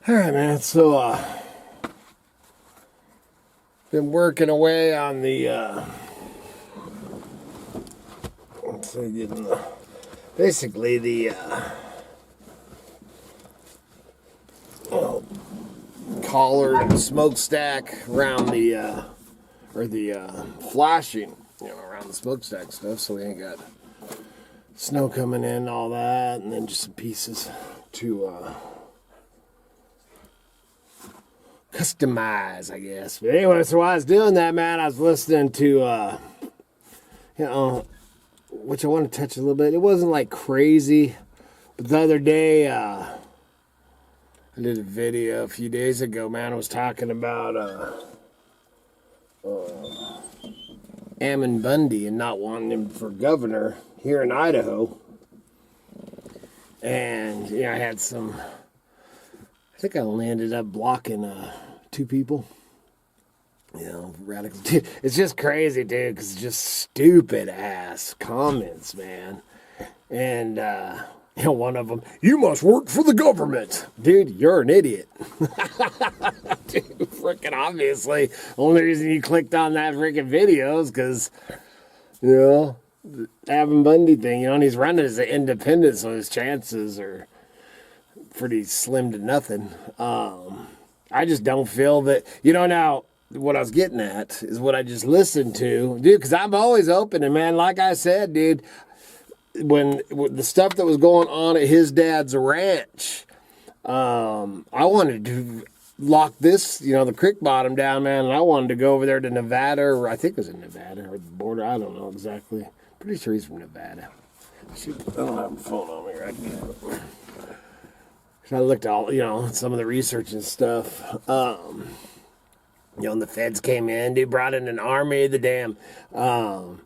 All right, man. So, been working away on the, let's see, getting the, basically the, collar and smokestack around the, flashing, around the smokestack stuff, so we ain't got snow coming in, all that, and then just some pieces to, customize, I guess. But anyway, so while I was doing that, man, I was listening to, which I want to touch a little bit. It wasn't like crazy, but the other day, I did a video a few days ago, man. I was talking about Ammon Bundy and not wanting him for governor here in Idaho. And, I had some, I think I only ended up blocking 2 people. Radical. Dude, it's just crazy, dude, because it's just stupid ass comments, man. And, one of them, you must work for the government. Dude, you're an idiot. Dude, freaking obviously. Only reason you clicked on that freaking video is because, the Ammon Bundy thing, and he's running as an independent, so his chances are pretty slim to nothing. I just don't feel that, now, what I was getting at is what I just listened to, dude, because I'm always open, and man, like I said, dude, when the stuff that was going on at his dad's ranch, I wanted to lock this, the Crick Bottom down, man, and I wanted to go over there to Nevada, or I think it was in Nevada, or the border, I don't know exactly. Pretty sure he's from Nevada. Shoot, I don't have my phone on me right now. I looked at all, some of the research and stuff. And the feds came in, they brought in an army, the damn BLM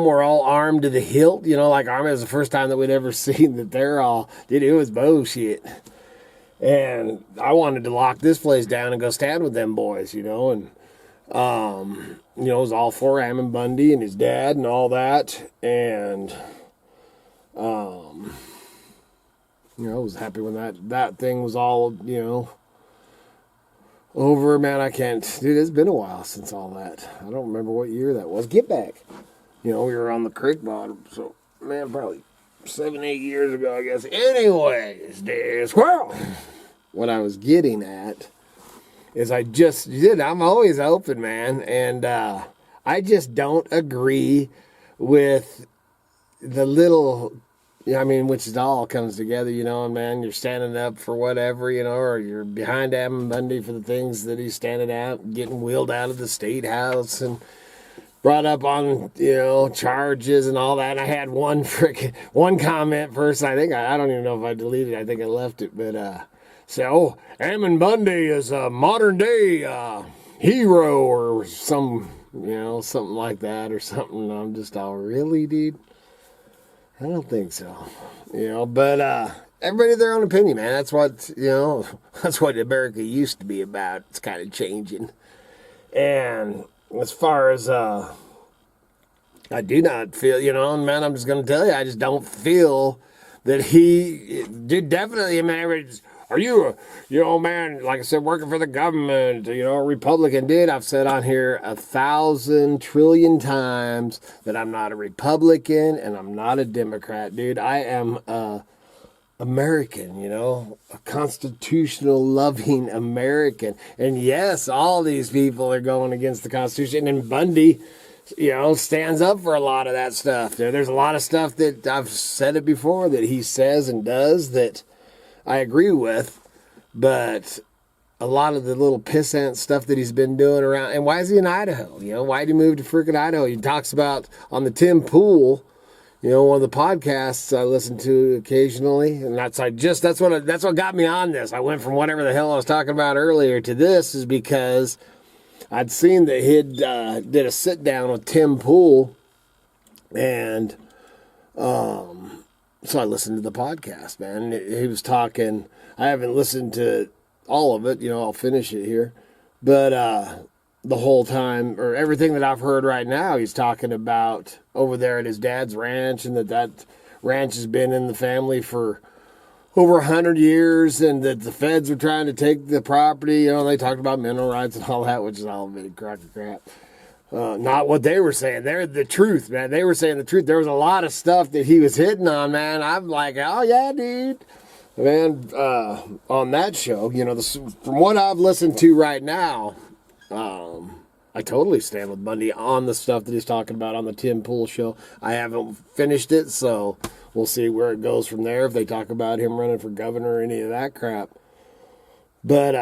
were all armed to the hilt, like army was the first time that we'd ever seen that they're all, dude, it was bullshit. And I wanted to lock this place down and go stand with them boys, and, it was all for Ammon Bundy and his dad and all that. And, I was happy when that thing was all, over, man. I can't, dude, it's been a while since all that. I don't remember what year that was. Get back. We were on the Crick Bottom, so, man, probably 7, 8 years ago, I guess. Anyways, dude, squirrel. What I was getting at is I'm always open, man, and I just don't agree with the little, which it all comes together, and man, you're standing up for whatever, or you're behind Ammon Bundy for the things that he's standing out, getting wheeled out of the state house and brought up on, charges and all that. And I had one comment first. I think, I don't even know if I deleted it. I think I left it, but, Ammon Bundy is a modern day hero or something like that or something. I'm just all, really, dude? I don't think so. But everybody their own opinion, man. That's what, that's what America used to be about. It's kind of changing. And as far as I do not feel, man, I'm just going to tell you, I just don't feel that he did definitely, man, are you, man, like I said, working for the government, a Republican? Dude, I've said on here 1,000 trillion times that I'm not a Republican and I'm not a Democrat, dude. I am a American, a constitutional loving American. And yes, all these people are going against the Constitution, and Bundy, stands up for a lot of that stuff. There's a lot of stuff that I've said it before that he says and does that I agree with, but a lot of the little pissant stuff that he's been doing around, and why is he in Idaho? Why did he move to freaking Idaho? He talks about on the Tim Pool, one of the podcasts I listen to occasionally, and that's what got me on this. I went from whatever the hell I was talking about earlier to this is because I'd seen that he'd did a sit down with Tim Pool, and so I listened to the podcast, man. He was talking. I haven't listened to all of it. I'll finish it here. But the whole time, or everything that I've heard right now, he's talking about over there at his dad's ranch, and that ranch has been in the family for, over 100 years, and that the feds were trying to take the property. You know, they talked about mineral rights and all that, which is all a bit of crock of crap. Not what they were saying. They're the truth, man. They were saying the truth. There was a lot of stuff that he was hitting on, man. I'm like, oh yeah, dude. Man, on that show, you know, from what I've listened to right now, I totally stand with Bundy on the stuff that he's talking about on the Tim Pool show. I haven't finished it, so we'll see where it goes from there, if they talk about him running for governor or any of that crap. But,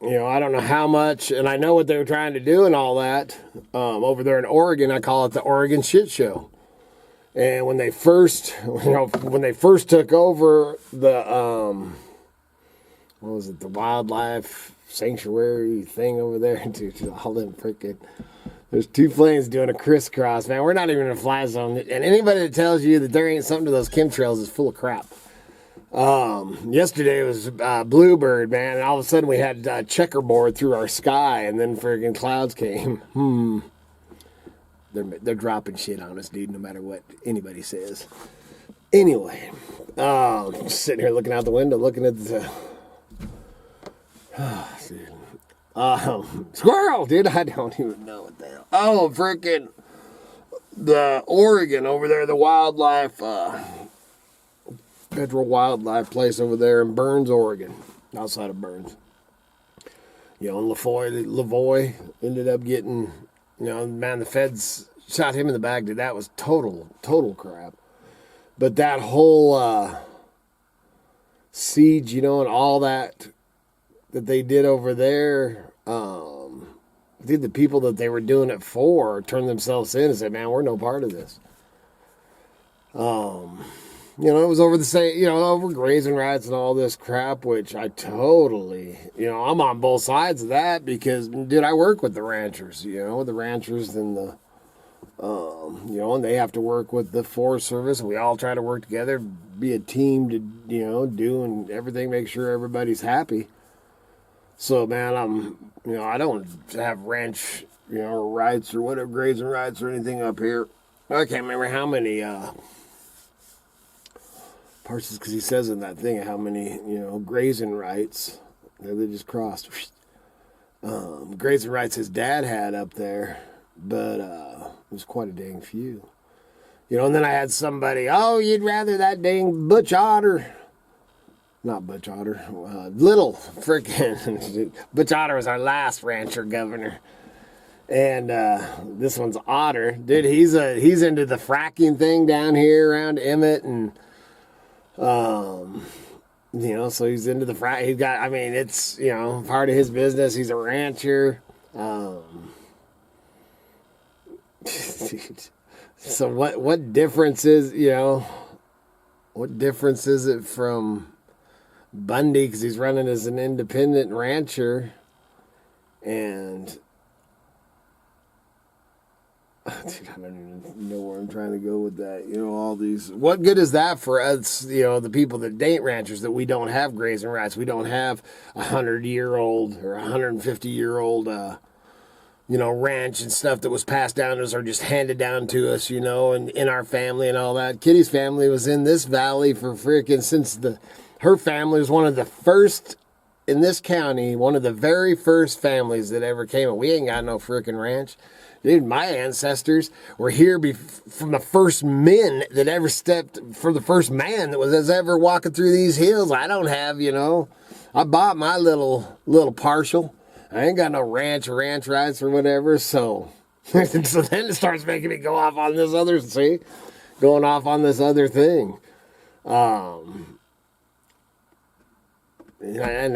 you know, I don't know how much, and I know what they were trying to do and all that. Over there in Oregon, I call it the Oregon Shit Show. And when they first, you know, when they first took over the, what was it, the wildlife sanctuary thing over there, dude, all them freaking, there's two planes doing a crisscross, man. We're not even in a fly zone. And anybody that tells you that there ain't something to those chemtrails is full of crap. Yesterday was Bluebird, man, and all of a sudden we had checkerboard through our sky, and then friggin' clouds came. They're dropping shit on us, dude, no matter what anybody says. Anyway, just sitting here looking out the window, looking at the squirrel, dude. I don't even know what the hell. Oh, freaking the Oregon over there, the wildlife, federal wildlife place over there in Burns, Oregon, outside of Burns. You know, Lavoie ended up getting, you know, man, the feds shot him in the back, dude. That was total crap. But that whole siege, you know, and all that they did over there, I think the people that they were doing it for turned themselves in and said, man, we're no part of this. You know, it was over the same, you know, over grazing rights and all this crap, which I totally, you know, I'm on both sides of that because, dude, I work with the ranchers, you know, the ranchers and the, you know, and they have to work with the Forest Service. We all try to work together, be a team to, you know, do and everything, make sure everybody's happy. So, man, you know, I don't have ranch, you know, rights or whatever, grazing rights or anything up here. I can't remember how many, parcels, because he says in that thing how many, you know, grazing rights. There they just crossed. Grazing rights his dad had up there, but it was quite a dang few. You know, and then I had somebody, oh, you'd rather that dang Butch Otter. Not Butch Otter. Little freaking Butch Otter was our last rancher governor. And this one's Otter. Dude, he's into the fracking thing down here around Emmett and you know, so he's into the frack. He's got, I mean, it's, you know, part of his business. He's a rancher. So what difference is, you know, what difference is it from Bundy, because he's running as an independent rancher, and dude, I don't even know where I'm trying to go with that. You know, all these, what good is that for us, you know, the people that ain't ranchers, that we don't have grazing rights, we don't have 100-year-old or 150-year-old you know, ranch and stuff that was passed down to us or just handed down to us, you know, and in our family and all that. Kitty's family was in this valley for freaking, since her family was one of the first in this county, one of the very first families that ever came. And we ain't got no freaking ranch. Dude, my ancestors were here from the first men that ever stepped, for the first man that was ever walking through these hills. I don't have, you know, I bought my little partial. I ain't got no ranch rights or whatever, so so then it starts making me go off on this other, going off on this other thing. And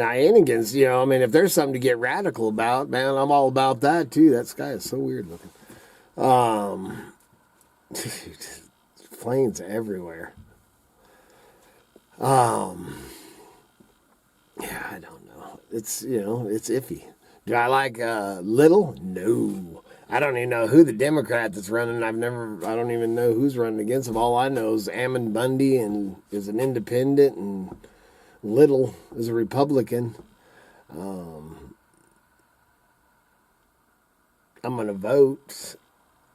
I ain't against, you know, I mean, if there's something to get radical about, man, I'm all about that too. That sky is so weird looking. Planes everywhere. Yeah, I don't know. It's, you know, it's iffy. Do I like Little? No. I don't even know who the Democrat that's running. I don't even know who's running against him. All I know is Ammon Bundy and is an independent, and Little is a Republican. I'm going to vote,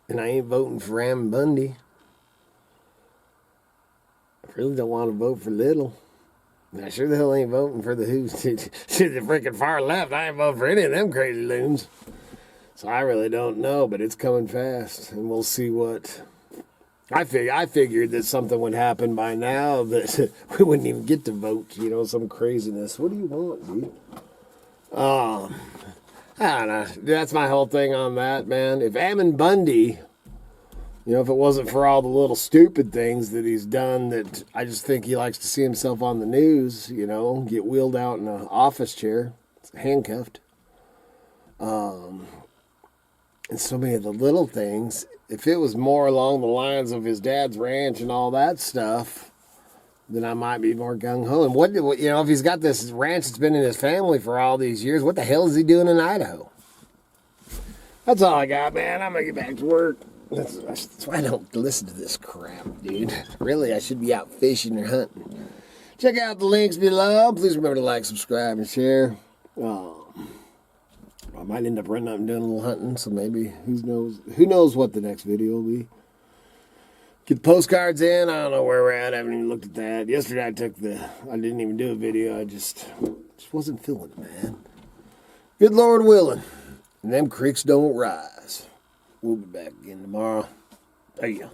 and I ain't voting for Ammon Bundy. I really don't want to vote for Little. I sure the hell ain't voting for the who's to the freaking far left. I ain't voting for any of them crazy loons. So I really don't know, but it's coming fast, and we'll see what. I figured that something would happen by now that we wouldn't even get to vote. You know, some craziness. What do you want, dude? I don't know. That's my whole thing on that, man. If Ammon Bundy, you know, if it wasn't for all the little stupid things that he's done, that I just think he likes to see himself on the news, you know, get wheeled out in an office chair, handcuffed. And so many of the little things, if it was more along the lines of his dad's ranch and all that stuff, then I might be more gung-ho. And what you know, if he's got this ranch that's been in his family for all these years, what the hell is he doing in Idaho? That's all I got, man. I'm going to get back to work. That's why I don't listen to this crap, dude. Really, I should be out fishing or hunting. Check out the links below. Please remember to like, subscribe, and share. I might end up running out and doing a little hunting, so maybe who knows what the next video will be. Get the postcards in. I don't know where we're at. I haven't even looked at that. Yesterday I didn't even do a video. I just wasn't feeling it, man. Good Lord willing. And them creeks don't rise. We'll be back again tomorrow. There you go.